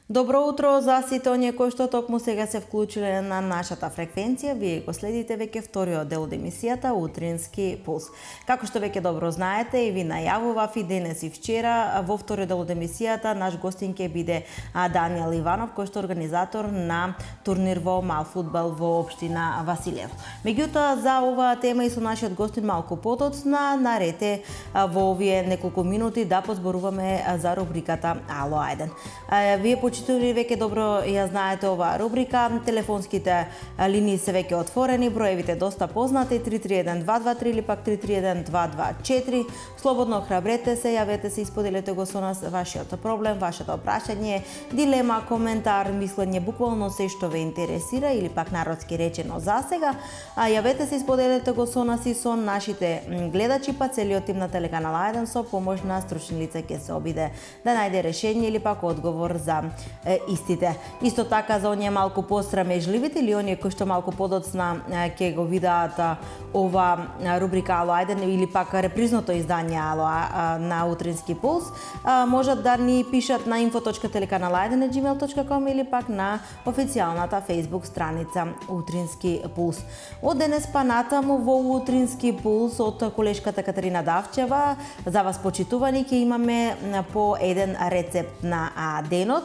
Добро утро за сите оние кои што токму сега се вклучиле на нашата фреквенција. Вие го следите веќе вториот дел од емисијата Утрински пулс. Како што веќе добро знаете и ви најавував и денес и вчера, во вториот дел од емисијата наш гостин ќе биде Даниел Иванов, кој што е организатор на турнир во мал фудбал во општина Василево. Меѓутоа, за оваа тема и со нашиот гостин малку потоцна, нарете во овие неколку минути да позборуваме за рубриката Ало Ајден. Вие почитували веќе добро ја знаете оваа рубрика. Телефонските линии се веќе отворени, броевите доста познати 331223 или пак 331224. Слободно храбрете се, јавете се и споделете го со нас вашиот проблем, вашето прашање, дилема, коментар, мислење, буквално се што ве интересира или пак народски речено за сега. Јавете се и споделете го со нас и со нашите гледачи, па целиот тим на телеканал 1 со помош на стручни лица ќе се обиде да најде решение или пак одговор за истите. Исто така за оние малку посрамежливите или оние кои што малку подоцна ќе го видаат ова рубрика Ало Ајден или пак репризното издание Ало на Утрински пулс, можат да ни пишат на info.telekanal1@gmail.com или пак на официјалната Facebook страница Утрински пулс. Од денес па натаму во Утрински пулс од колешката Катерина Давчева за вас почитувани ќе имаме по еден рецепт на денот.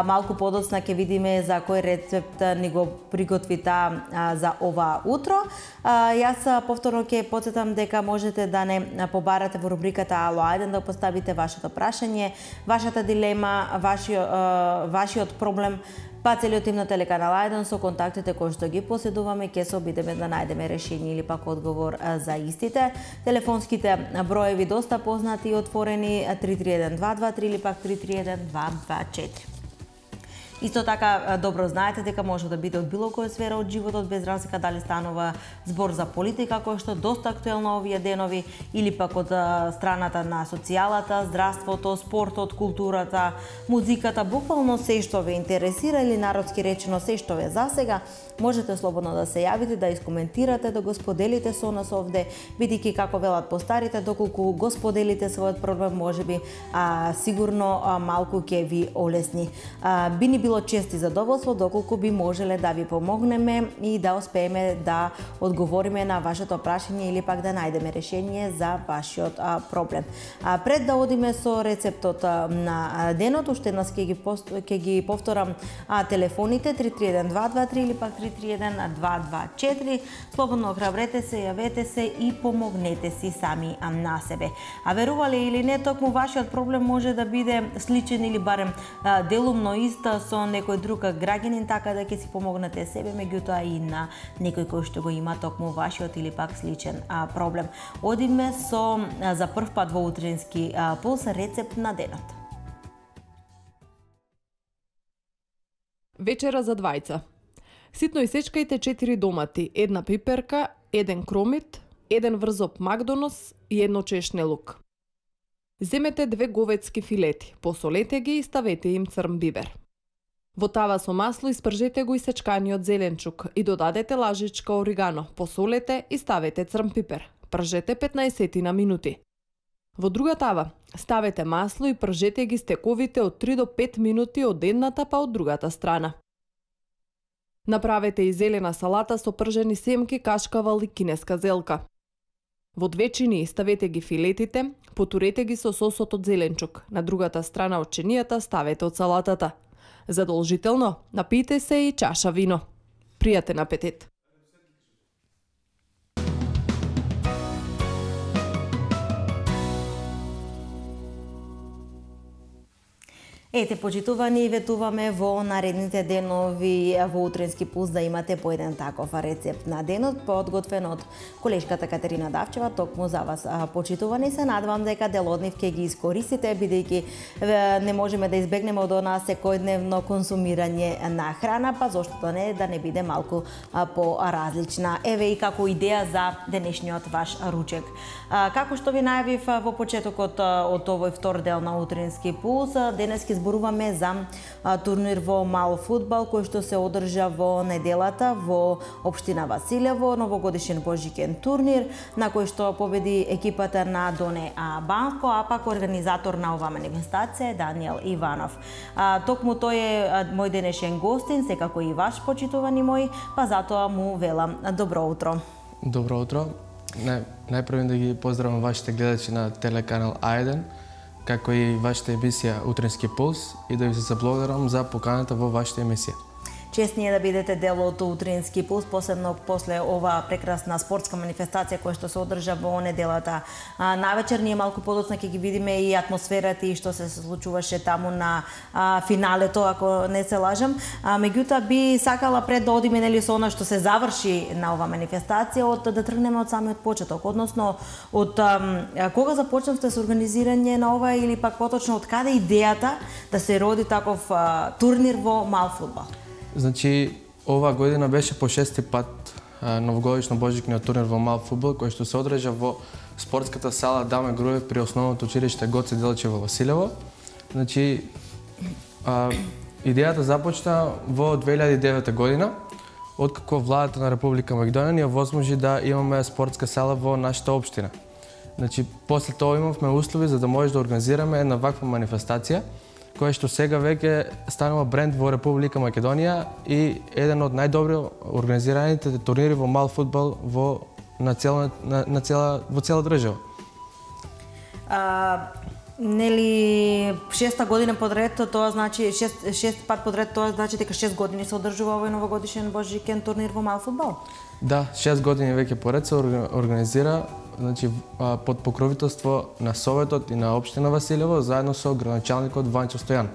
Малку подоцна ќе видиме за кој рецепт ни го приготви за ова утро. Јас повторно ќе потсетам дека можете да не побарате во рубриката Ало Ајден, да поставите вашето прашање, вашата дилема, вашиот проблем, па целиот тим на телеканал 1 со контактите кои што ги поседуваме, ќе се обидеме да најдеме решение или пак одговор за истите. Телефонските броеви доста познати и отворени 331223 или пак 331224. Исто така добро знаете дека може да биде од било која сфера од животот, без разлика дали станува збор за политика, која што доста актуелна овие денови, или пак од страната на социјалата, здравството, спортот, културата, музиката, буквално се што ве интересира или народски речено се што ве засега, можете слободно да се јавите, да искоментирате, да го споделите со нас овде, бидејќи како велат постарите, доколку го споделите својот проблем, можеби сигурно малку ќе ви олесни. Би ни било чест и задоволство доколку би можеле да ви помогнеме и да успееме да одговориме на вашето прашање или пак да најдеме решение за вашиот проблем. Пред да одиме со рецептот на денот, уште еднаш ќе ги повторам телефоните 331223 или пак 331224. Слободно охрабрете се, јавете се и помогнете си сами на себе. Верували или не, токму вашиот проблем може да биде сличен или барем делумно ист со некој друг граѓанин, така да ќе си помогнете себе, меѓутоа и на некој кој што го има токму вашиот или пак сличен проблем. Одиме со за прв пат во Утрински пулс рецепт на денот. Вечера за двајца. Ситно исечкајте 4 домати, една пиперка, еден кромит, еден врзоп макдонос и едно чешне лук. Земете 2 говедски филети, посолете ги и ставете им црн бибер. Во тава со масло испржете го исечканиот зеленчук и додадете лажичка оригано, посолете и ставете црн пипер. Пржете 15 на минути. Во друга тава ставете масло и пржете ги стековите од 3 до 5 минути од едната па од другата страна. Направете и зелена салата со пржени семки, кашкавал и кинеска зелка. Во 2 чинии ставете ги филетите, потурете ги со сосот од зеленчук. На другата страна од чинијата ставете од салатата. Задолжително напијте се и чаша вино. Пријатен апетит! Ете, почитувани, ветуваме во наредните денови во Утрински пулс да имате по еден таков рецепт на денот, подготвен од колешката Катерина Давчева, токму за вас почитувани. Се надевам дека дел од нив ќе ги искористите, бидејќи не можеме да избегнеме од она секојдневно консумирање на храна, па зошто не да не биде малку по-различна. Еве и како идеја за денешниот ваш ручек. Како што ви најавив во почетокот од овој втор дел на Утрински пулс, денес ќе зборуваме за турнир во мал фудбал кој што се одржа во неделата во општина Василево, новогодишен божикен турнир на кој што победи екипата на Доне Банско, а пак организатор на оваа манифестација е Даниел Иванов. Токму тој е мој денешен гостин, секако и ваш, почитувани мои, па затоа му велам добро утро. Добро утро. Најпрво да ги поздравам вашите гледачи на телеканал А1, како и вашата емисија Утрински пулс, и да ви се заблагодарам за поканата во вашата емисија. Чест ни е да бидете дел од Утрински пулс, посебно после оваа прекрасна спортска манифестација која што се одржа во неделата. Навечер ние малку подоцна ќе ги видиме и атмосферата и што се случуваше таму на финалето, ако не се лажам. Меѓутоа би сакала пред да одиме нели со она што се заврши на оваа манифестација, да тргнеме од самиот почеток, односно од кога започнавте со организирање на ова или пак поточно од каде идејата да се роди таков турнир во мал фудбал? Значи, оваа година беше по 6-ти пат новогодишно божикниот турнир во мал фудбал, кој што се одржа во спортската сала Даме Груев при основното училиште Гоце Делчев во Василево. Значи, идејата започна во 2009 година, откако владата на Република Македонија ни овозможи да имаме спортска сала во нашата општина. Значи, после тоа имавме услови за да може да организираме една ваква манифестација, која што сега веќе станува бренд во Република Македонија и еден од најдобро организираните турнири во мал фудбал во цела држава. Нели шеста година подред, тоа значи шест пат подред, тоа значи дека 6 години се одржува овој новогодишен божикен турнир во мал фудбал? Да, 6 години веќе поред се организира, значи под покровителство на Советот и на општина Василево заедно со градоначалникот Ванчо Стојанов.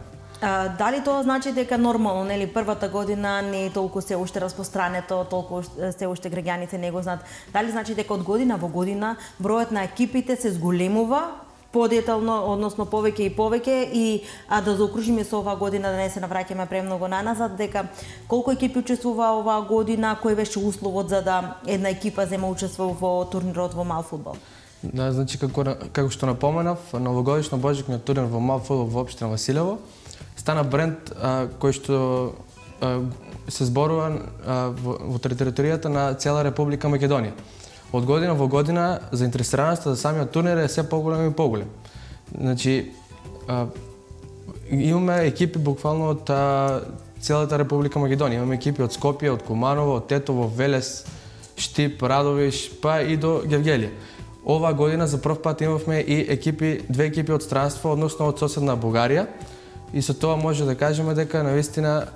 Дали тоа значи дека нормално, нели првата година не е толку се уште распространето, толку се уште граѓаните не го знаат. Дали значи дека од година во година бројот на екипите се зголемува подетално, односно повеќе и повеќе, и да заокружиме со оваа година, да не се навраќаме премногу наназад, дека колку екипи учествува оваа година, кој беше условот за да една екипа зема учество во турнирот во мал фудбал? Да, значи како што напоменав, новогодишно божикниот турнир во мал фудбал во општина Василево стана бренд кој што се зборува во територијата на цела Република Македонија. Од година во година заинтересираноста за самиот турнир е се поголем и поголем. Значи, имаме екипи буквално од целата Република Македонија. Имаме екипи од Скопје, од Куманово, од Тетово, Велес, Штип, Радовиш, па и до Гевгелија. Оваа година за прв пат имавме и две екипи од странство, односно од соседна Бугарија. И со тоа може да кажеме дека навистина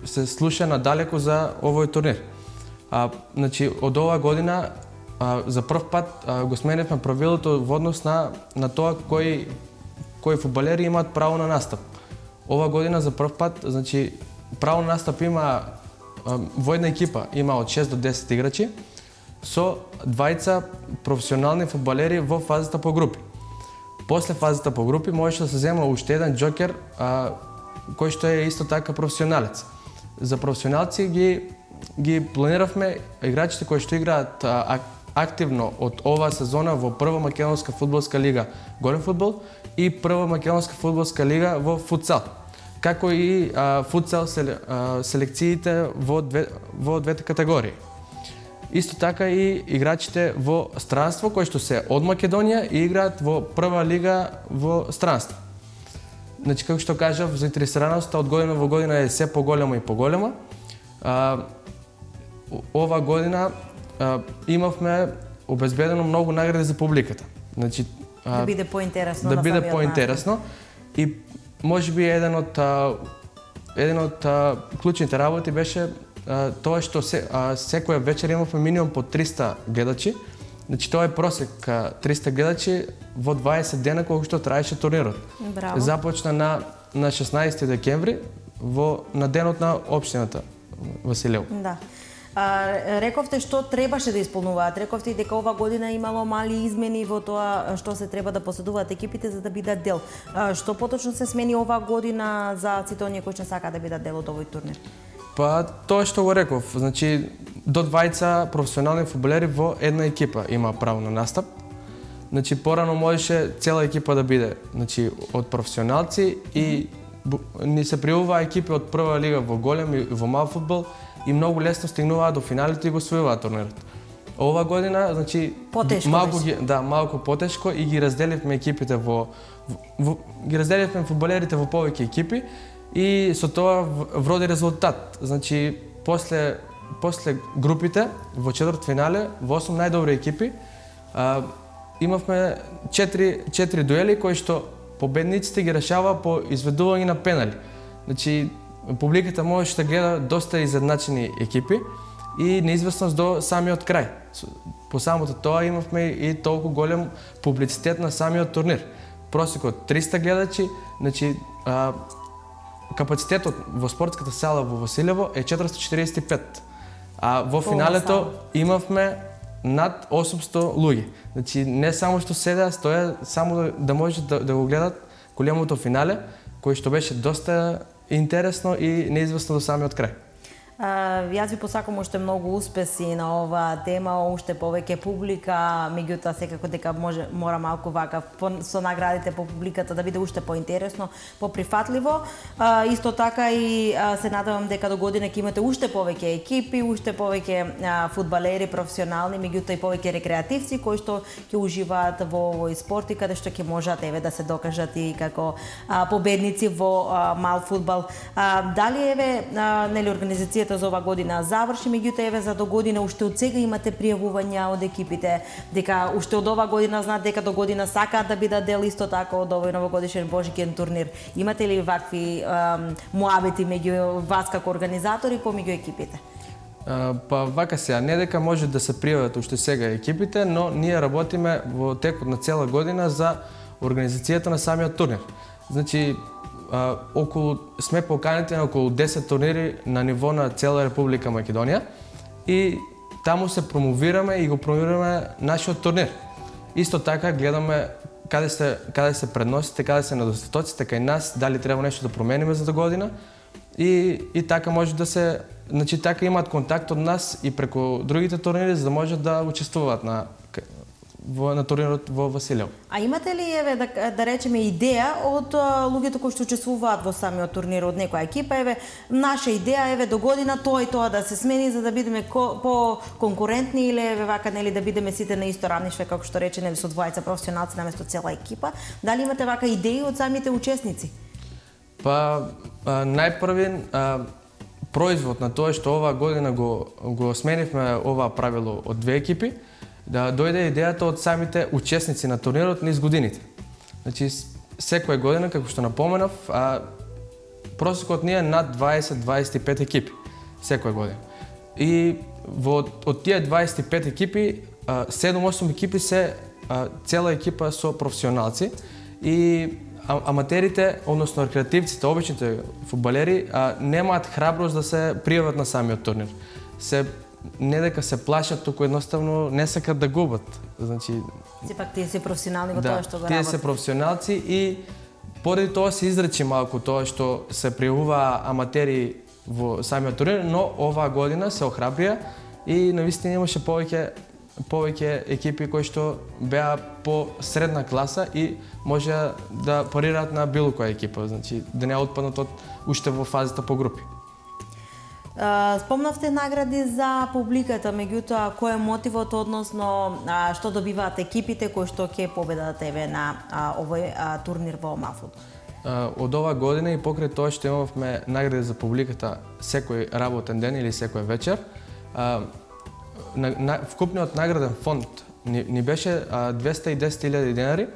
се слуша надалеку за овој турнир. Значи, од оваа година за прв пат го сменивме правилото во однос на тоа кои фудбалери имаат право на настап. Оваа година за прв пат, значи, право на настап има во една екипа има од 6 до 10 играчи со двајца професионални фудбалери во фазата по групи. После фазата по групи можеше да се зема уште еден џокер кој што е исто така професионалец. За професионалци ги планиравме играчите кои што играат активно од оваа сезона во Прва македонска фудбалска лига голем фудбал и Прва македонска фудбалска лига во футсал, како и футсал селекциите во двете категории. Исто така и играчите во странство кои што се од Македонија и играат во Прва лига во странство. Значи, како што кажав, заинтересираноста од година во година е се поголема и поголема. Ова година имавме обезбедено многу награди за публиката. Значи, да биде поинтересно. Да биде поинтересно. И можеби еден од клучните работи беше тоа што секоја вечер имавме минимум по 300 гледачи. Значи, тоа е просек 300 гледачи во 20 дена колку што траеше турнирот. Браво. Започна на 16 декември на денот на општината Василево. Да. Рековте што требаше да исполнуваат. Рековте дека ова година имало мали измени во тоа што се треба да поседуваат екипите за да бидат дел. Што поточно се смени оваа година за сите оние кои што сакаат да бидат дел од овој турнир? Па тоа што го реков, значи до 20 професионални фудбалери во една екипа има право на настап. Значи порано можеше цела екипа да биде, значи од професионалци и ни се пријавуваа екипи од прва лига во голем и во мал фудбал и многу лесно стигнуваа до финалите и го освојуваа турнирот. Ова година, значи малку потешко и ги разделивме екипите ги разделивме фудбалерите во повеќе екипи и со тоа вроди резултат. Значи после групите во четвртфинале во 8 најдобри екипи имавме 4 дуели кои што победниците ги решава по изведување на пенали. Значи публиката можеше да гледа доста изедначени екипи и неизвестност до самиот крај. По самото тоа имавме и толку голем публицитет на самиот турнир. Просекот 300 гледачи, значи капацитетот во спортската сала во Василево е 445. А во финалето имавме над 800 луѓе. Значи не само што седеа, стоја само да може да го гледат големото финале, кој што беше доста интересно и неизвестно до самиот крај. Јас ви посакам уште многу успеси на оваа тема, уште повеќе публика, меѓутоа секако дека мора малку вака со наградите по публиката да биде уште поинтересно, поприфатливо. Исто така и се надевам дека до година ќе имате уште повеќе екипи, уште повеќе фудбалери професионални, меѓутоа и повеќе рекреативци кои што ќе уживаат во овој спорт и каде што ќе можат да се докажат и како победници во мал фудбал. Дали нели организацијата за ова година заврши, меѓутоа за до година уште од сега имате пријавувања од екипите, дека уште од ова година знаат дека до година сакаат да бидат дел исто така од овој новогодишен божикен турнир. Имате ли вакви муабети меѓу вас како организатори помеѓу екипите? Па вака сега, не дека може да се пријават уште сега екипите, но ние работиме во текот на цела година за организацијата на самиот турнир. Значи сме поканети на околу 10 турнири на ниво на цела Република Македонија и таму се промовираме и го промовираме нашиот турнир. Исто така гледаме каде се предносите, каде се недостатоците кај нас, дали треба нешто да промениме за до година и така може да се, значи така имаат контакт од нас и преку другите турнири за да можат да учествуваат на турнирот во Василево. А имате ли да речеме идеја од луѓето кои што учествуваат во самиот турнир од некоја екипа, наша идеја до година тоа и тоа да се смени за да бидеме по-конкурентни или вака нели да бидеме сите на исто равниште како што рече нели со двајца професионалци наместо цела екипа? Дали имате вака идеи од самите учесници? Па најпрвен производ на тоа што оваа година го сменивме ова правило од две екипи, да дојде идејата од самите учесници на турнирот низ годините. Значи, секоја година, како што напоменав, просекот ни е над 20-25 екипи секоја година. И од тие 25 екипи, 7-8 екипи се цела екипа со професионалци и аматерите, односно рекреативците, обичните фудбалери, немаат храброст да се пријават на самиот турнир. Не дека се плашат, туку едноставно не сакат да губат. Значи, сепак тие се професионални во тоа што го работат. Тие се професионалци и поради тоа се изречи малку тоа што се пријавуваа аматери во самиот турнир, но оваа година се охрабрија и навистина имаше повеќе екипи кои што беа по средна класа и може да парираат на било која екипа, значи да не отпаднат уште во фазата по групи. Спомнавте награди за публиката, меѓутоа кој е мотивот, односно што добиваат екипите кои што ќе победат на овој турнир во Мафуд? Од оваа година и покрај тоа што имавме награди за публиката секој работен ден или секој вечер, вкупниот награден фонд ни беше 210.000 денари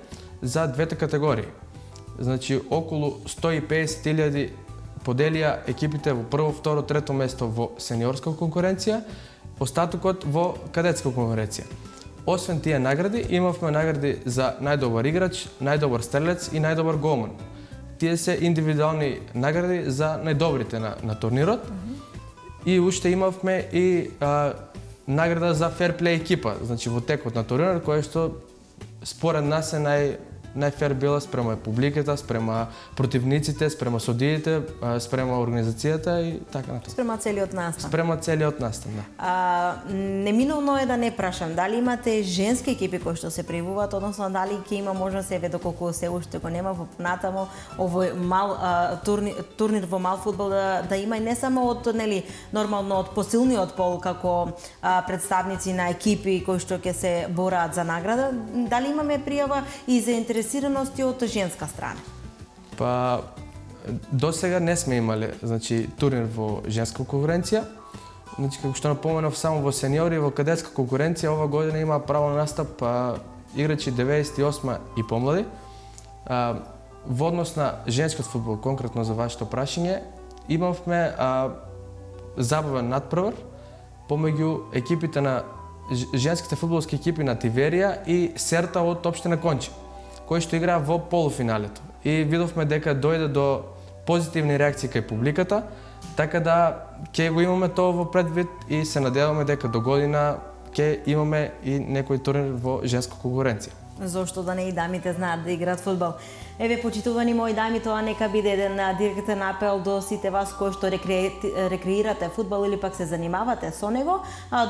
за двете категории. Значи околу 150.000 поделија екипите во прво, второ, трето место во сениорска конкуренција, остатокот во кадетска конкуренција. Освен тие награди, имавме награди за најдобар играч, најдобар стрелец и најдобар голман. Тие се индивидуални награди за најдобрите на турнирот. И уште имавме и награда за ферплей екипа, значи во текот на турнирот, која што според нас е најфер била спрема публиката, спрема противниците, спрема судиите, спрема организацијата и така натаму. Спрема целиот настан. Спрема целиот настан, да. Неминовно е да не прашам, дали имате женски екипи кои што се пријавуваат, односно дали ќе има можност, еве доколку се уште го нема во понатамо овој мал турнир во мал фудбал да има и не само од нормално од посилниот пол како представници на екипи кои што ќе се бораат за награда, дали имаме пријава и заинтересираности од женска страна? Па до сега не сме имале, значи, турнир во женска конкуренција. Значи, како што напоменав, само во сениори и во кадетска конкуренција ова година има право на настап играчи 98 и помлади. Во однос на женскиот фудбал, конкретно за вашето прашање, имавме забавен надпревар помеѓу екипите на женските фудбалски екипи на Тиверија и Серта од општина Конче, кои што играа во полуфиналето. И видовме дека дојде до позитивни реакции кај публиката, така да ќе го имаме тоа во предвид и се надеваме дека до година ќе имаме и некој турнир во женска конкуренција. Зошто да не и дамите знаат да играат фудбал? Еве, почитувани мои дами, тоа нека биде еден директен апел до сите вас кои што рекреирате фудбал или пак се занимавате со него.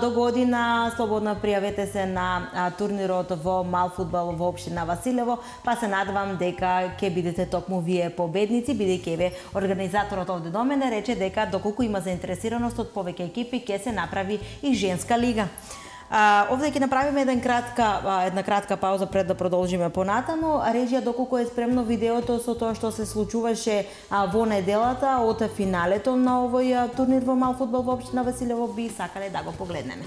До година слободно пријавете се на турнирот во мал фудбал во општина Василево, па се надевам дека ќе бидете токму вие победници, бидејќи еве организаторот овде до мене рече дека доколку има заинтересираност од повеќе екипи ќе се направи и женска лига. Овде ќе направиме една кратка пауза пред да продолжиме понатаму. Режија, доколку е спремно видеото со тоа што се случуваше во неделата од финалето на овој турнир во мал фудбал во општина Василево, би сакале да го погледнеме.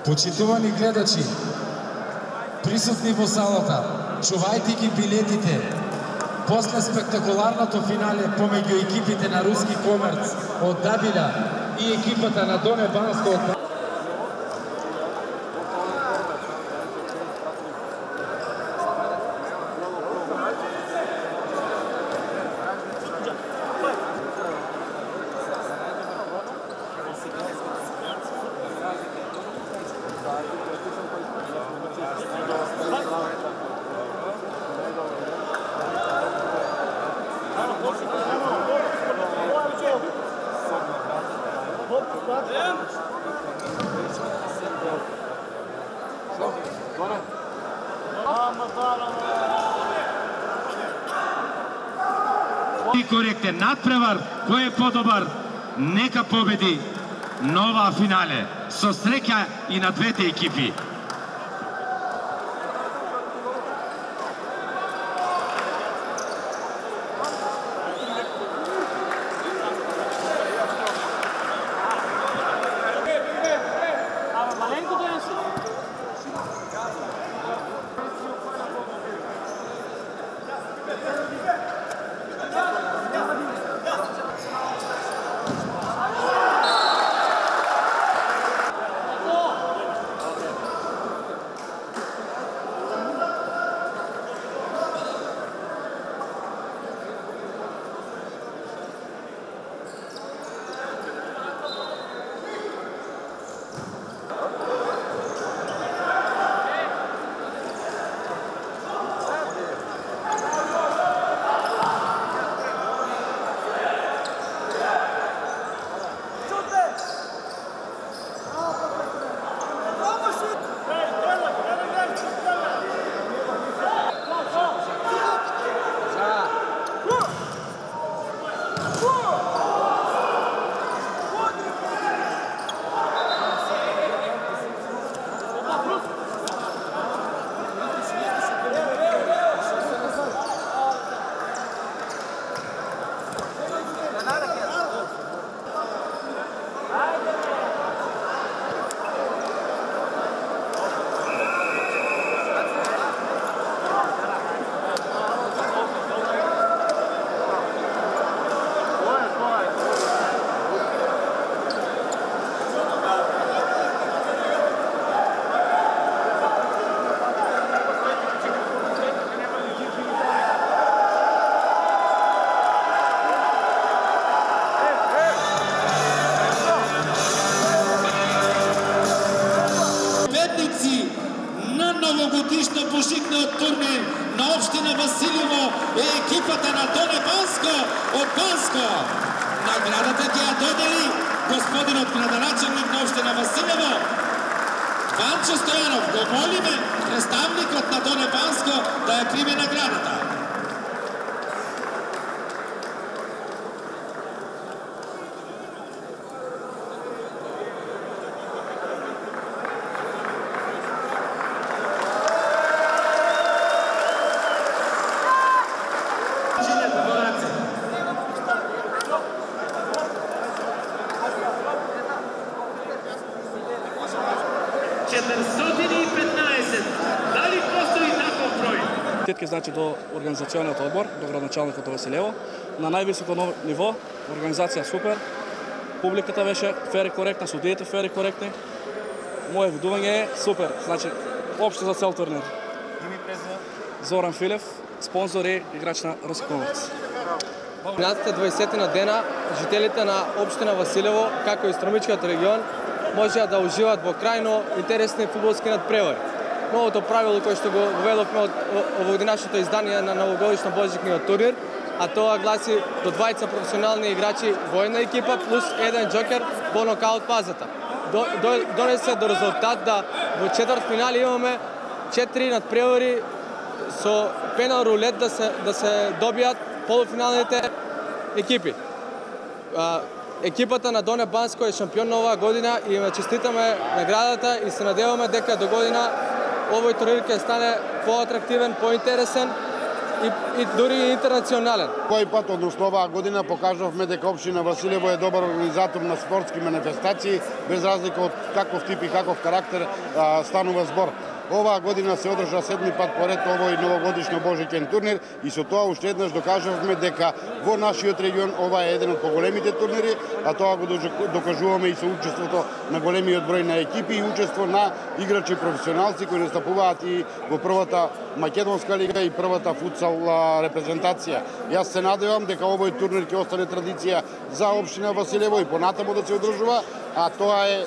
Почитувани гледачи, присутни во салата, чувајте ги билетите. После спектакуларното финале помеѓу екипите на Руски Комерц од Дабиля и екипата на Доне Банско од и коректен надпревар, кој е подобар, нека победи нова финале. Со среќа и на двете екипи. новогодишно божикниот турнир на општина Василево е екипата на Доне Банско од Банско. Наградата ќе ја додели господинот градоначелник на општина Василево, Ванчо Стојанов. Го молиме представникот на Доне Банско да ја приме наградата. Честитки значи до организациониот одбор, до градоначалникот Василево. На највисоко ниво, организација супер. Публиката беше фер и коректна, судиите фер и коректни. Моје видување е супер, значи општо за цел турнир. Име и презиме? Зоран Филев, спонзор и играч на Руски Комарец. Минатите 20 на дена жителите на општина Василево, како и Стромичкиот регион, можеа да уживаат во крајно интересни фудбалски надпревари. Новото правило кое што го введовме од овогодинашното издание на новогодишно божикниот турнир, а тоа гласи до 20 професионални играчи во една екипа плюс еден џокер во нокаут фазата. Донесе до резултат да во четвртфинали имаме 4 надпревари со пенал рулет да се добијат полуфиналните екипи. Екипата на Доне Банско е шампион на оваа година и им честитаме наградата и се надеваме дека до година овој турнир ќе стане поатрактивен, поинтересен и дури интернационален. Кој пат, односно оваа година, покажавме дека општина Василево е добар организатор на спортски манифестации, без разлика од каков тип и каков карактер станува збор. Оваа година се одржа 7 пат поред овој новогодишно божиќен турнир и со тоа уште еднаш докажавме дека во нашиот регион ова е еден од поголемите турнири, а тоа го докажуваме и со учеството на големиот број на екипи и учество на играчи професионалци кои настапуваат и во првата македонска лига и првата футсал репрезентација. Јас се надевам дека овој турнир ќе остане традиција за општина Василево и понатаму да се одржува, а тоа е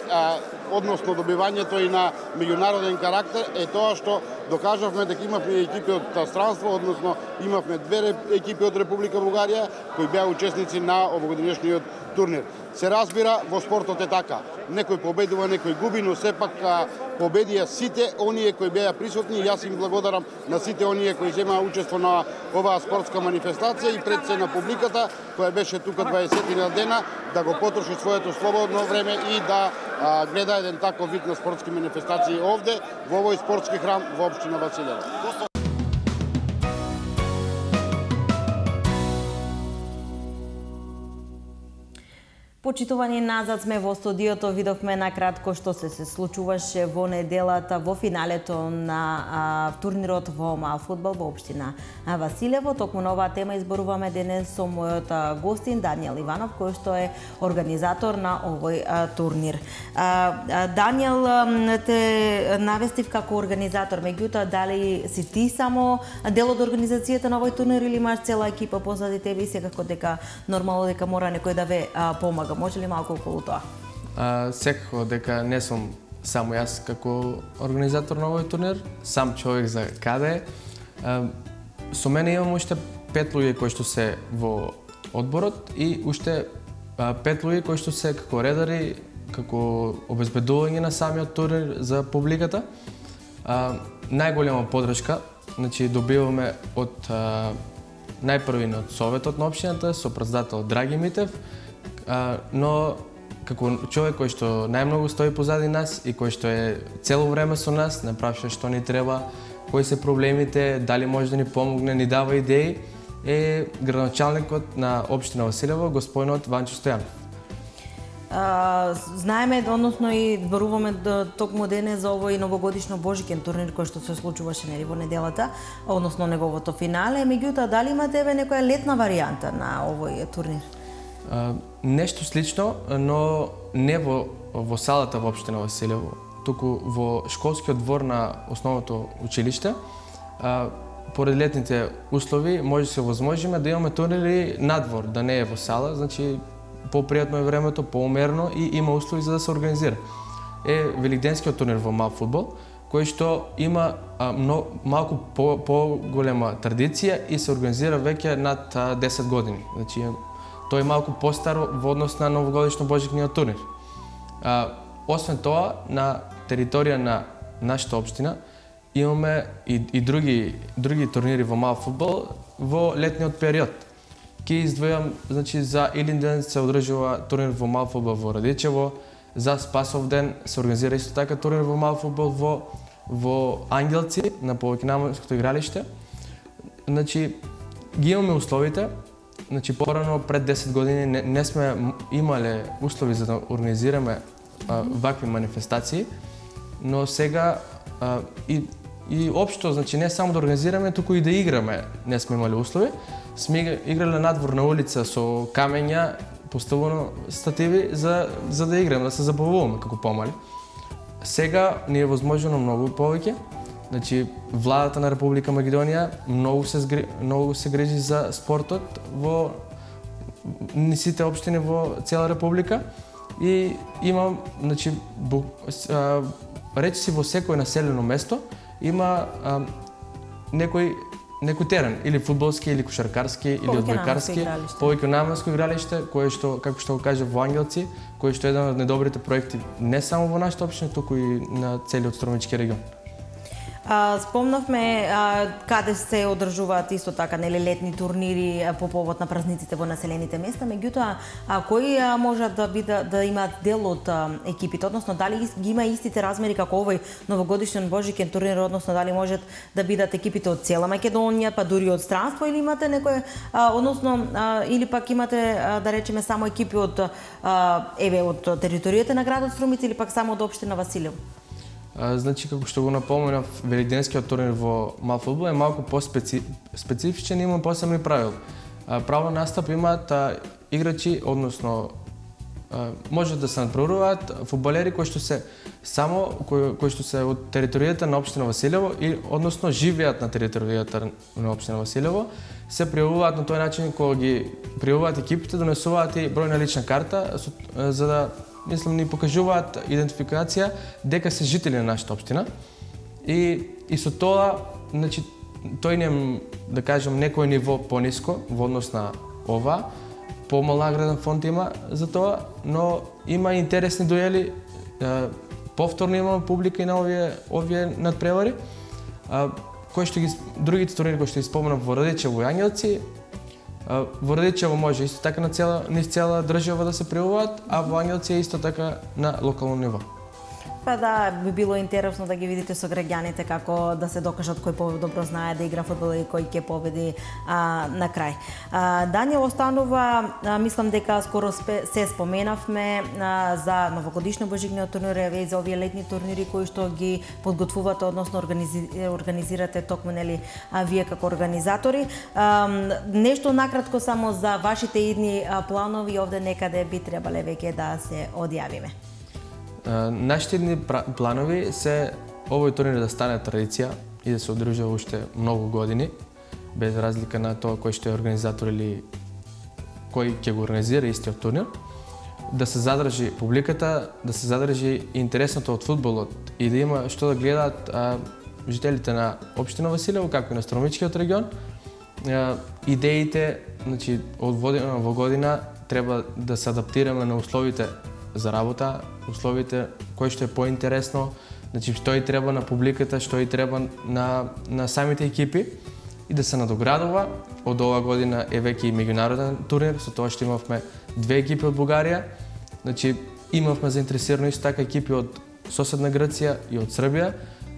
односно добивањето и на меѓународен карактер е тоа што докажавме дека имавме екипи од странство, односно имавме две екипи од Република Бугарија кои беа учесници на овогодишниот турнир. Се разбира, во спортот е така. Некој победува, некој губи, но сепак победија сите оние кои беа присутни. Јас им благодарам на сите оние кои земаа учество на оваа спортска манифестација и пред се на публиката која беше тука 20 на дена да го потроши своето слободно време и да гледа еден таков вид на спортски манифестации овде во овој спортски храм во општина Василево. Почитувани, назад сме во студиото, видовме на кратко што се случуваше во неделата во финалето на турнирот во мал фудбал во општина Василево. Токму на оваа тема изборуваме денес со мојот гостин Даниел Иванов, кој што е организатор на овој турнир. Даниел, те навестив како организатор, меѓутоа дали си ти само дел од организацијата на овој турнир или имаш цела екипа позади тебе и секако дека нормално дека мора некој да ве помага? Може ли малку околу тоа? Секако дека не сум само јас како организатор на овој турнир, сам човек за каде. Со мене имам уште 5 луѓе кои што се во одборот и уште 5 луѓе кои што се како редари, како обезбедување на самиот турнир за публиката. Најголема поддршка, значи добиваме од најпрви од советот на општината со претседател Драги Митев, но како човек кој што најмногу стои позади нас и кој што е цело време со нас, не праша што ни треба, кои се проблемите, дали може да ни помогне, ни дава идеи, е градоначалникот на општина Василево, господинот Ванчо Стојанов. Знаеме, односно и зборуваме токму денес за овој новогодишно божиќен турнир кој што се случуваше нели во неделата, односно неговото финале, меѓутоа дали имате некоја летна варијанта на овој турнир? Нешто слично, но не во салата во општина Василево, туку во школскиот двор на основното училиште. Поред летните услови може да се возможиме да имаме турнири надвор, да не е во сала, значи попријатно е времето, поумерено и има услови за да се организира. Великденскиот турнир во мал фудбал, кој што има малку по-голема традиција и се организира веќе над 10 години. Значи, тој е малку постар во однос на новогодишно божикниот турнир. Освен тоа, на територија на нашата општина имаме и други турнири во мал фудбал во летниот период. Ке издвојам, значи, за Илин ден се одржува турнир во мал фудбал во Радичево, за Спасов ден се организира исто така турнир во мал фудбал во Ангелци, на Повеќнаманското игралиште. Значи, ги имаме условите. Значи, порано пред 10 години не сме имале услови за да организираме вакви манифестации, но сега и општо, значи, не само да организираме, туку и да играме не сме имали услови. Сме играле надвор на улица со камења, поставено стативи за да играме, да се забавуваме како помали. Сега ни е возможно многу повеќе. Значи, владата на Република Македонија многу се грижи за спортот во сите општини во цела република и има, значи, речиси во секој населено место има некој терен, или фудбалски, или кошаркарски, или одбојкарски, повеќнаманско игралиште, кое што, како што го кажа, во Ангелци, кој што е еден од најдобрите проекти не само во нашата општина, туку и на целиот Струмички регион. Спомнавме каде се одржуваат исто така, нели, летни турнири по повод на празниците во населените места, меѓутоа кои можат да имаат дел од екипите, односно дали ги има истите размери како овој новогодишен божикен турнир, односно дали можат да бидат екипите од цела Македонија, па дури од странство, или имате некој, односно или пак имате, да речеме, само екипи од територијата на градот Струмица или пак само од општина Василево? Значи, како што го напоменав, великденскиот турнир во мал фудбал е малку по-специфичен и има посебни правила. Право на настап имаат играчи, односно можат да се надпреваруваат фудбалери кои што се од територијата на општина Василево и односно живеат на територијата на општина Василево, се пријавуваат на тој начин кога ги пријавуваат екипите, донесуваат и бројна лична карта за да, мислам, ни покажуваат идентификација дека се жители на нашата општина и со тоа, значи, тој не, да кажем, некој ниво пониско во однос на ова, помал награден фонд има за тоа, но има интересни дуели, повторно имаме публика и на овие надпревари, кои што другите турнири кои што ги споменав во Радичево и Ангелци, во Радичево може исто така низ цела држава да се пријавуваат, а во Ангелци е исто така на локално ниво. Па да, би било интересно да ги видите со граѓаните како да се докажат кој подобро знае да игра фудбал и кој ќе победи на крај. Даниел останува, мислам дека скоро се споменавме за новогодишно божигниот турнир и за овие летни турнири кои што ги подготвувате, односно организирате токму, нели, вие како организатори. Нешто накратко само за вашите идни планови, овде некаде би требале веќе да се одјавиме. Нашите идни планови се овој турнир да стане традиција и да се одржува уште многу години, без разлика на тоа кој што е организатор или кој ќе го организира истиот турнир, да се задржи публиката, да се задржи интересното од фудбалот и да има што да гледаат жителите на општина Василево, како и на Струмичкиот регион. Идеите, значи, од година во година треба да се адаптираме на условите за работа, условите кои што е поинтересно, значи што и треба на публиката, што и треба на самите екипи и да се надоградува. Од ова година е веќе и меѓународен турнир, со тоа што имавме 2 екипи од Бугарија, значи имавме заинтересирано исто така екипи од соседна Грција и од Србија,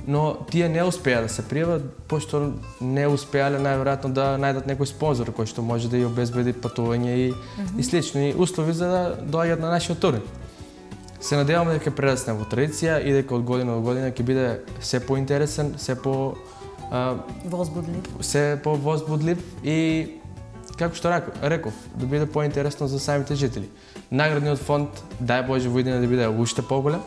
но тие не успеа да се пријават, пошто не успеале најверојатно да најдат некој спонзор кој што може да ја обезбеди патување и слични услови за да доаѓаат на нашиот турнир. Се надеваме дека прерасне во традиција и дека од година до година ќе биде се поинтересен, се возбудлив и, како што реков, да биде поинтересно за самите жители. Наградниот фонд, дај Боже, во иднина да биде уште поголем.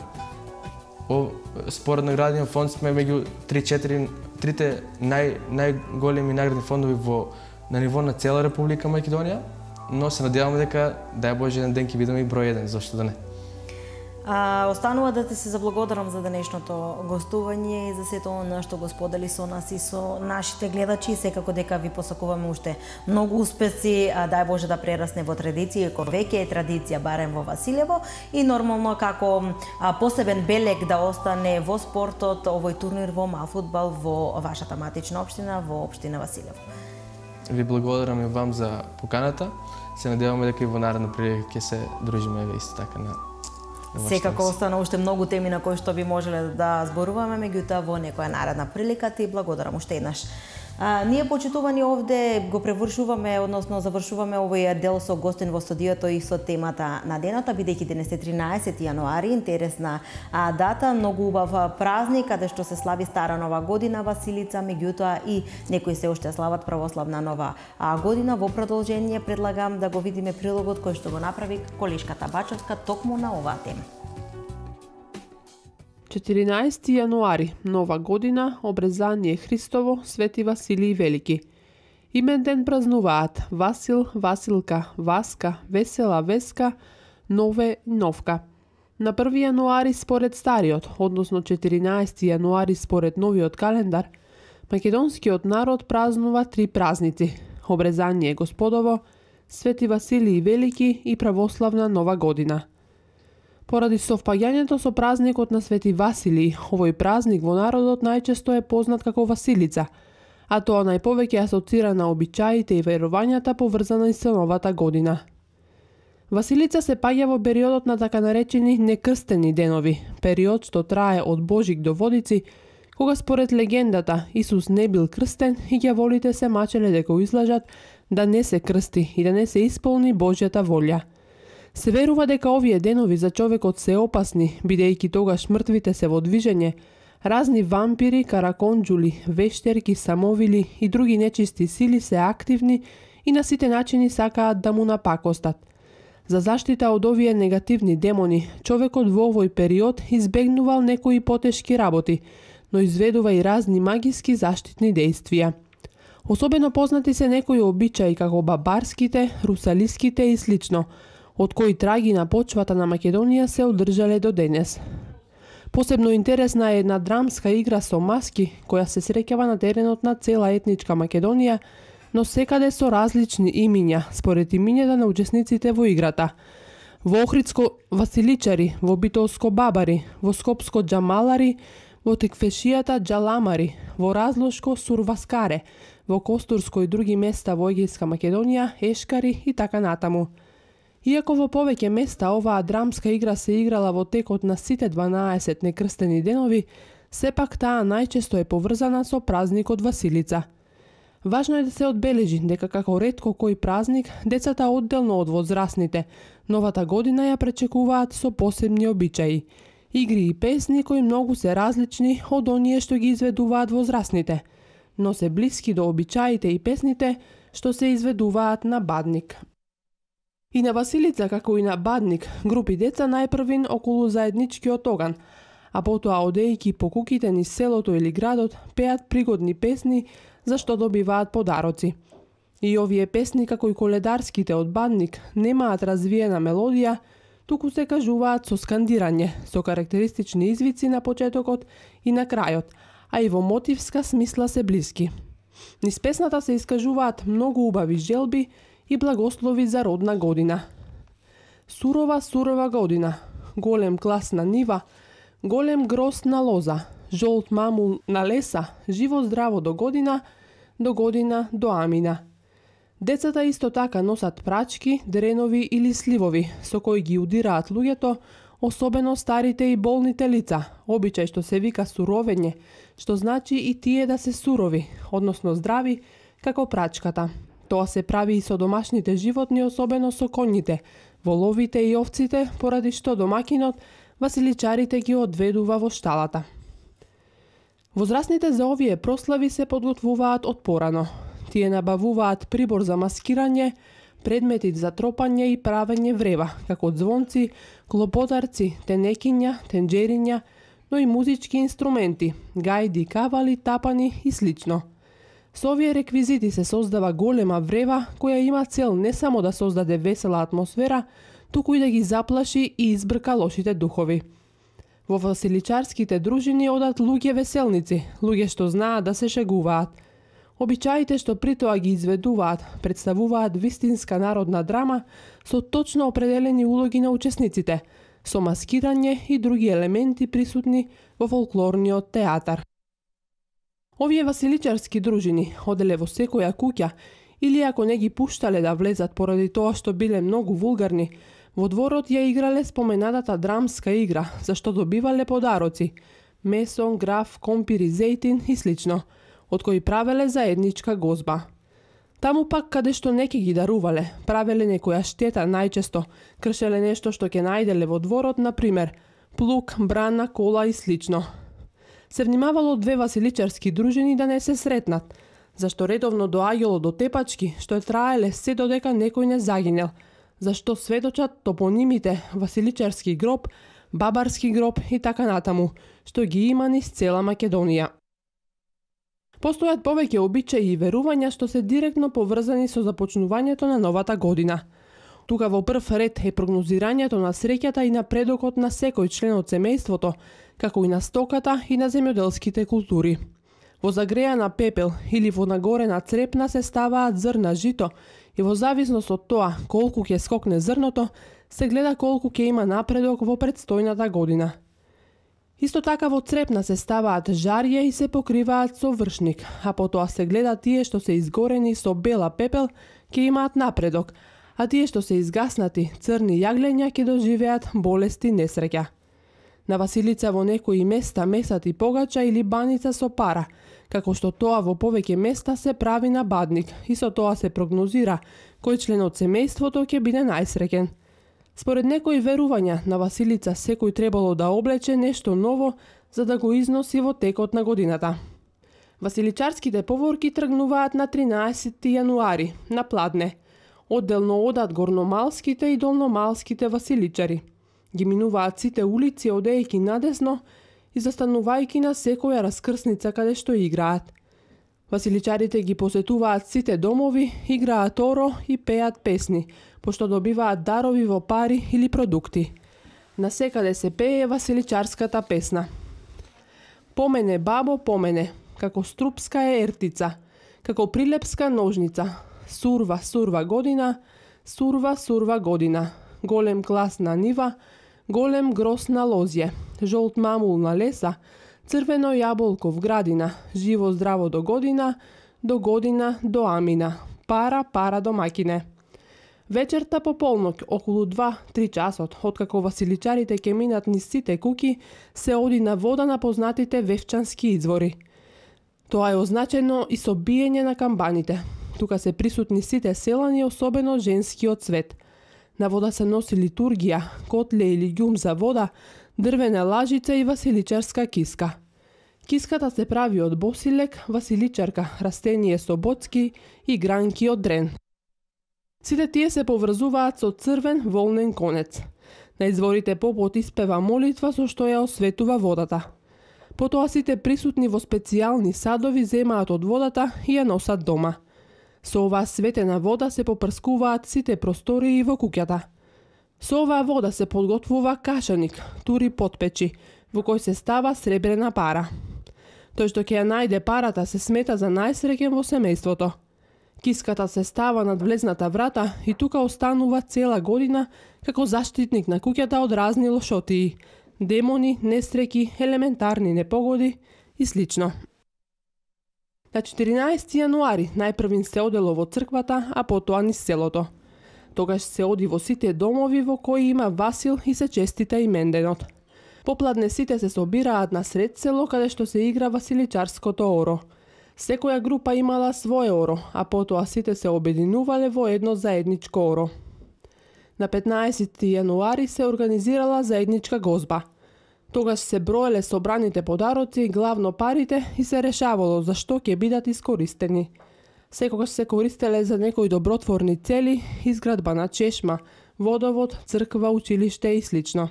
Според наградниот фонд сме меѓу трите најголеми наградни фондови на ниво на цела Република Македонија, но се надеваме дека, дај Боже, еден ден ќе бидеме и број 1, зашто да не. Останува да ти се заблагодарам за денешното гостување и за сето она што го сподели со нас и со нашите гледачи. Секако дека ви посакуваме уште многу успеси, дај Боже да прерасне во традиција, кој веќе е традиција барем во Василево и нормално како посебен белег да остане во спортот овој турнир во малфудбал во вашата матична општина, во општина Василево. Ви благодарам и вам за поканата. Се надеваме дека и во наредна прилика ќе се дружиме исто така на Секако остана уште многу теми на кои што би можеле да зборуваме, меѓутоа во некоја наредна прилика ти благодарам уште еднаш. Ние почитувани овде го превршуваме, односно завршуваме овој дел со гостин во студиото и со темата на денот, бидејќи денес е 13 јануари, интересна дата, многу убав празник, каде што се слави Стара Нова година, Василица, меѓутоа и некои се уште слават православна Нова година. Во продолжение предлагам да го видиме прилогот кој што го направи колешката Бачовска токму на оваа тема. 14 јануари, Нова година, обрезание Христово, Свети Василий Велики. Имен ден празнуваат Васил, Василка, Васка, Весела, Веска, Нове, Новка. На 1 јануари според стариот, односно 14 јануари според новиот календар, македонскиот народ празнува 3 празници: обрезание Господово, Свети Василий Велики и православна Нова година. Поради совпаѓањето со празникот на Свети Василий, овој празник во народот најчесто е познат како Василица, а тоа најповеќе асоцира на обичаите и верувањата поврзани со новата година. Василица се паѓа во периодот на така наречени некрстени денови, период што трае од Божик до Водици, кога според легендата Исус не бил крстен и ѓаволите се мачеле дека го излажат да не се крсти и да не се исполни Божјата волја. Се верува дека овие денови за човекот се опасни, бидејќи тогаш мртвите се во движење, разни вампири, караконџули, вештерки, самовили и други нечисти сили се активни и на сите начини сакаат да му напакостат. За заштита од овие негативни демони, човекот во овој период избегнувал некои потешки работи, но изведува и разни магиски заштитни дејствија. Особено познати се некои обичаи како бабарските, русалиските и слично, од кои траги на почвата на Македонија се одржале до денес. Посебно интересна е една драмска игра со маски, која се среќава на теренот на цела етничка Македонија, но секаде со различни имиња, според имињата на учесниците во играта. Во Охридско Василичари, во Битолско бабари, во Скопско джамалари, во Текфешијата джаламари, во Разлошко сурваскаре, во Костурско и други места во Егејска Македонија ешкари и така натаму. Иако во повеќе места оваа драмска игра се играла во текот на сите 12 некрстени денови, сепак таа најчесто е поврзана со празникот Василица. Важно е да се одбележи дека како ретко кој празник, децата одделно од возрастните, новата година ја пречекуваат со посебни обичаи. Игри и песни кои многу се различни од оние што ги изведуваат возрастните, но се блиски до обичаите и песните што се изведуваат на Бадник. И на Василица, како и на Бадник, групи деца најпрвин околу заедничкиот оган, а потоа одејќи по куќите низ селото или градот, пеат пригодни песни за што добиваат подароци. И овие песни, како и коледарските од Бадник, немаат развиена мелодија, туку се кажуваат со скандирање, со карактеристични извици на почетокот и на крајот, а и во мотивска смисла се блиски. Низ песната се искажуваат многу убави желби и благослови за родна година. Сурова, сурова година, голем клас на нива, голем гроз на лоза, жолт мамул на леса, живо здраво до година, до амина. Децата исто така носат прачки, дренови или сливови, со кои ги удираат луѓето, особено старите и болните лица, обичај што се вика суровење, што значи и тие да се сурови, односно здрави, како прачката. Тоа се прави и со домашните животни, особено со коњите, воловите и овците, поради што домакинот василичарите ги одведува во шталата. Возрастните за овие прослави се подготвуваат од порано. Тие набавуваат прибор за маскирање, предмети за тропање и правење врева, како звонци, клопотарци, тенекиња, тенџериња, но и музички инструменти, гајди, кавали, тапани и слично. Со овие реквизити се создава голема врева која има цел не само да создаде весела атмосфера, туку и да ги заплаши и избрка лошите духови. Во василичарските дружини одат луѓе веселници, луѓе што знаат да се шегуваат. Обичаите што при тоа ги изведуваат, представуваат вистинска народна драма со точно определени улоги на учесниците, со маскирање и други елементи присутни во фолклорниот театар. Овие василичарски дружини оделе во секоја куќа или ако не ги пуштале да влезат поради тоа што биле многу вулгарни, во дворот ја играле споменатата драмска игра, зашто добивале подароци – месо, граф, компир и зејтин и слично, од кои правеле заедничка гозба. Таму пак каде што не ќе ги дарувале, правеле некоја штета најчесто, кршеле нешто што ќе најделе во дворот, например, плук, брана, кола и слично. Се внимавало две василичарски дружини да не се сретнат, зашто редовно доаѓало до тепачки, што е траеле се додека некој не загинел, зашто сведочат топонимите Василичарски гроб, Бабарски гроб и така натаму, што ги има низ цела Македонија. Постојат повеќе обичаи и верувања што се директно поврзани со започнувањето на новата година. Тука во прв ред е прогнозирањето на среќата и напредокот на секој член од семејството, како и на стоката и на земјоделските култури. Во загрејана пепел или во нагорена црепна се ставаат зрна жито и во зависност од тоа колку ќе скокне зрното, се гледа колку ќе има напредок во предстојната година. Исто така во црепна се ставаат жарје и се покриваат со вршник, а потоа се гледа тие што се изгорени со бела пепел ќе имаат напредок, а тие што се изгаснати црни јаглења ќе доживеат болести несреќа. На Василица во некои места месат и погача или баница со пара, како што тоа во повеќе места се прави на бадник и со тоа се прогнозира кој член од семејството ќе биде најсреќен. Според некои верувања, на Василица секој требало да облече нешто ново за да го износи во текот на годината. Василичарските поворки тргнуваат на 13 јануари, на Пладне. Одделно одат горномалските и долномалските василичари. Ги минуваат сите улици одејќи надесно и застанувајќи на секоја раскрсница каде што играат. Василичарите ги посетуваат сите домови, играат оро и пеат песни, пошто добиваат дарови во пари или продукти. Насекаде се пее василичарската песна. Помене, бабо, помене, како струпска е ертица, како прилепска ножница, сурва, сурва година, сурва, сурва година, голем клас на нива, голем грос на лозје, жолт мамул на леса, црвено јаболко в градина, живо здраво до година, до амина, пара, пара до макине. Вечерта по полнок, околу 2-3 часот, откако василичарите ќе минат низ сите куки, се оди на вода на познатите вевчански извори. Тоа е означено и со биење на камбаните. Тука се присутни сите селани, особено женскиот свет. На вода се носи литургија, котле или ѓум за вода, дрвена лажица и василичарска киска. Киската се прави од босилек, василичарка, растение со боцки и гранки од дрен. Сите тие се поврзуваат со црвен волнен конец. На изворите попот испева молитва со што ја осветува водата. Потоа сите присутни во специјални садови земаат од водата и ја носат дома. Со оваа светена вода се попрскуваат сите простории во куќата. Со оваа вода се подготвува кашаник, тури потпечи, во кој се става сребрена пара. Тој што ќе ја најде парата се смета за најсреќен во семејството. Киската се става над влезната врата и тука останува цела година како заштитник на куќата од разни лошотии, демони, несреќи, елементарни непогоди и слично. На 14 јануари најпрвин се одело во црквата, а потоа низ селото. Тогаш се оди во сите домови во кои има Васил и се честита именденот. Попладне сите се собираат на сред село каде што се игра василичарското оро. Секоја група имала свое оро, а потоа сите се обединувале во едно заедничко оро. На 15 јануари се организирала заедничка гозба. Тогаш се броеле собраните подароци, главно парите и се решавало за што ќе бидат искористени. Секогаш се користеле за некои добротворни цели, изградба на чешма, водовод, црква, училиште и слично.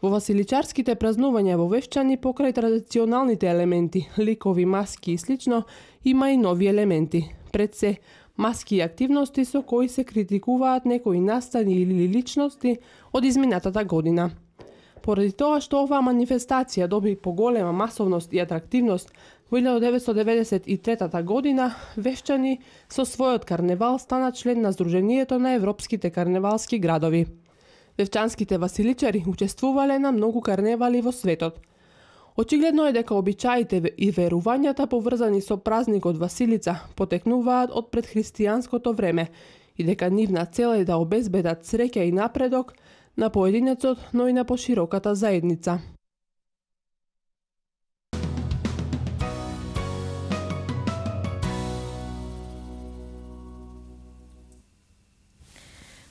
Во василичарските празнувања во Вевчани покрај традиционалните елементи, ликови, маски и слично, има и нови елементи. Пред се маски и активности со кои се критикуваат некои настани или личности од изминатата година. Поради тоа што оваа манифестација доби поголема масовност и атрактивност во 1993 година, Вевчани со својот карневал стана член на Сдруженијето на европските карневалски градови. Вевчанските василичари учествувале на многу карневали во светот. Очигледно е дека обичаите и верувањата поврзани со празникот Василица потекнуваат од предхристијанското време и дека нивна цел е да обезбедат среќа и напредок на поединецот, но и на пошироката заедница.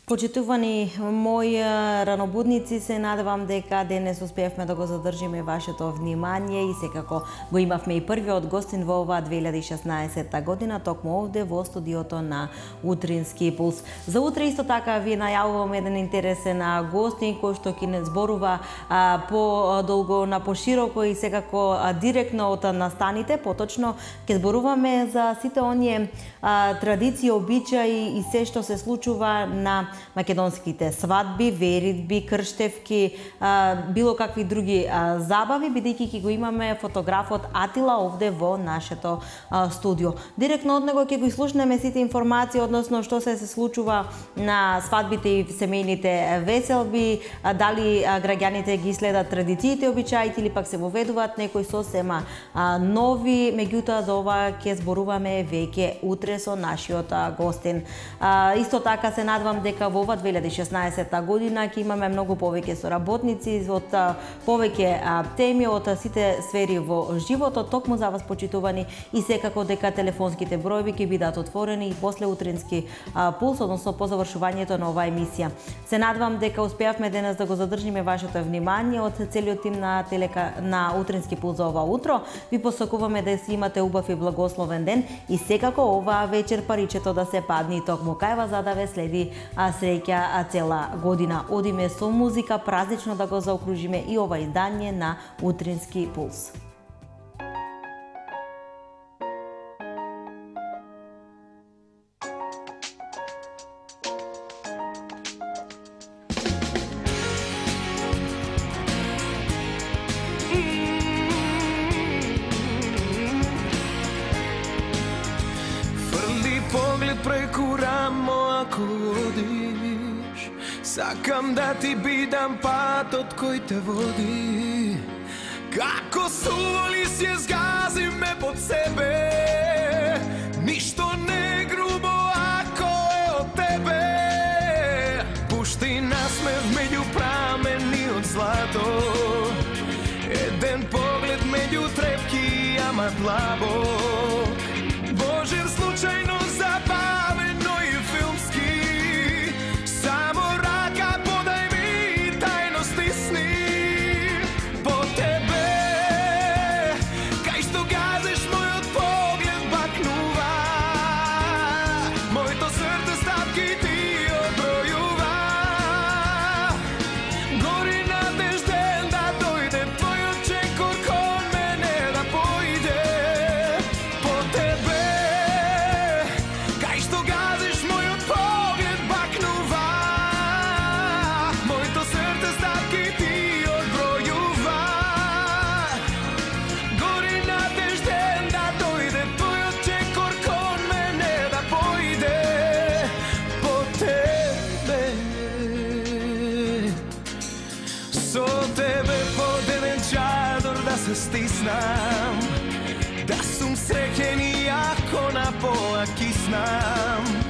Почитувани мои ранобудници, се надевам дека денес успеевме да го задржиме вашето внимание и секако го имавме и првиот гостин во оваа 2016 година, токму овде во студиото на Утрински пулс. За утре исто така ви најавувам еден интересен гостин кој што ќе не зборува подолго на пошироко и секако директно од настаните, поточно ќе зборуваме за сите оние традиции, обичаи и се што се случува на македонските свадби, веридби, крштевки, било какви други забави, бидејќи ќе го имаме фотографот Атила овде во нашето студио. Директно од него ќе го слушнеме сите информации односно што се случува на свадбите и семејните веселби, дали граѓаните ги следат традициите, обичаите или пак се воведуваат некои сосема нови, меѓутоа за ова ќе зборуваме веќе утре со нашиот гостин. Исто така се надевам дека во ова 2016 година ќе имаме многу повеќе соработници од повеќе теми од сите сфери во животот, токму за вас почитувани, и секако дека телефонските броеви ќе бидат отворени и после Утрински пулс, односно по завршувањето на оваа емисија. Се надевам дека успеавме денес да го задржиме вашето внимание од целиот тим на Утрински пулс за ова утро. Ви посакуваме да си имате убав и благословен ден и секако оваа вечер паричето да се падне и токму кај вас за да ве следи среќа цела година. Одиме со музика, празнично да го заокружиме и ова издание на Утрински пулс. Сакам да ти бидам патот кој те води. Како сули се згази ме под себе. Ништо не грубо ако е од тебе. Пушти насмев меѓу прамени од злато. Еден поглед меѓу трепки, ама длабок. Божев случајно забавено и филмски. Само стиснам, да сум среќен и ако на поа киснам.